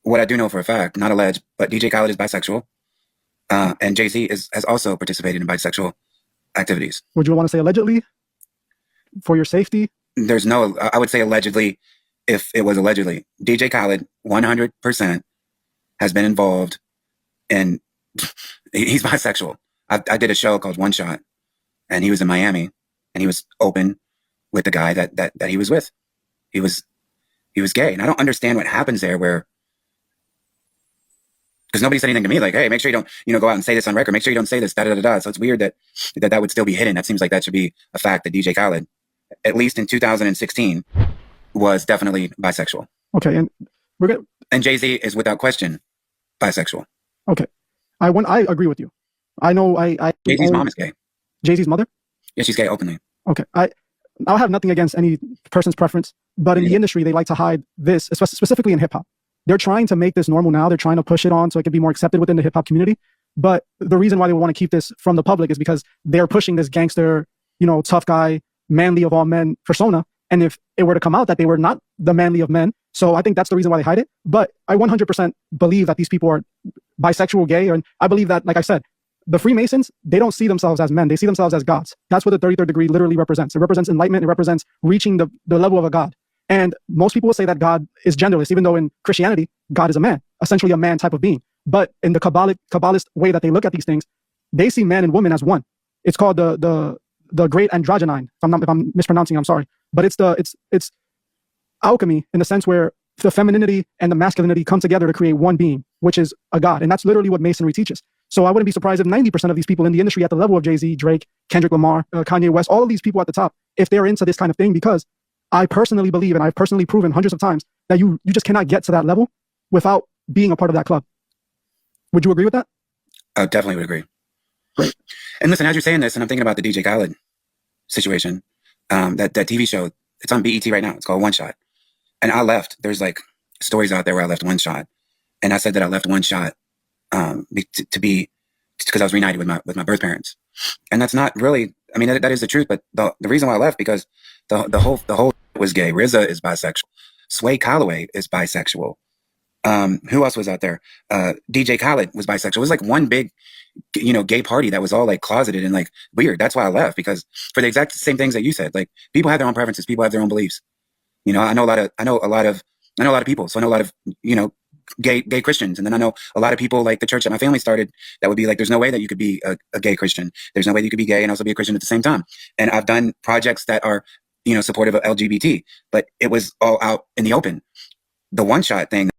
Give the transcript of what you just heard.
what I do know for a fact, not alleged, but DJ Khaled is bisexual, and Jay-Z has also participated in bisexual activities. Would you want to say allegedly for your safety? There's no, I would say allegedly, if it was allegedly. DJ Khaled, 100% has been involved in, he's bisexual. I did a show called One Shot, and he was in Miami, and he was open with the guy that he was with. He was gay. And I don't understand what happens there where, because nobody said anything to me like, hey, make sure you don't, go out and say this on record. Make sure you don't say this, da-da-da-da. So it's weird that would still be hidden. That seems like that should be a fact that DJ Khaled, at least in 2016, was definitely bisexual. Okay, and and Jay-Z is without question bisexual. Okay, I agree with you. I know Jay-Z's mom is gay. Jay-Z's mother? Yeah, she's gay openly. Okay, I'll have nothing against any person's preference, but in the industry, they like to hide this, specifically in hip hop. They're trying to make this normal now. They're trying to push it on so it can be more accepted within the hip hop community. But the reason why they want to keep this from the public is because they're pushing this gangster, tough guy, manly of all men persona. And if it were to come out that they were not the manly of men, so I think that's the reason why they hide it. But I 100% believe that these people are bisexual, gay, and I believe that, like I said, the Freemasons, they don't see themselves as men. They see themselves as gods. That's what the 33rd degree literally represents. It represents enlightenment. It represents reaching the level of a god. And most people will say that God is genderless, even though in Christianity, God is a man, essentially a man type of being. But in the Kabbalist way that they look at these things, they see man and woman as one. It's called the great androgynine. If I'm mispronouncing, I'm sorry. But it's alchemy in the sense where the femininity and the masculinity come together to create one being, which is a god. And that's literally what Masonry teaches. So I wouldn't be surprised if 90% of these people in the industry at the level of Jay-Z, Drake, Kendrick Lamar, Kanye West, all of these people at the top, if they're into this kind of thing, because I personally believe, and I've personally proven hundreds of times, that you just cannot get to that level without being a part of that club. Would you agree with that? I definitely would agree. Great. And listen, as you're saying this, and I'm thinking about the DJ Khaled situation, that TV show, it's on BET right now. It's called One Shot. And I left. There's like stories out there where I left One Shot. And I said that I left One Shot because I was reunited with my birth parents. And that's not really, I mean, that is the truth. But the reason why I left, because the whole was gay. RZA is bisexual. Sway Calloway is bisexual. Who else was out there? DJ Khaled was bisexual. It was like one big, gay party that was all like closeted and like weird. That's why I left, because for the exact same things that you said, like people have their own preferences. People have their own beliefs. I know a lot of people. So I know a lot of, gay Christians. And then I know a lot of people like the church that my family started that would be like, there's no way that you could be a gay Christian. There's no way that you could be gay and also be a Christian at the same time. And I've done projects that are, supportive of LGBT, but it was all out in the open. The One Shot thing,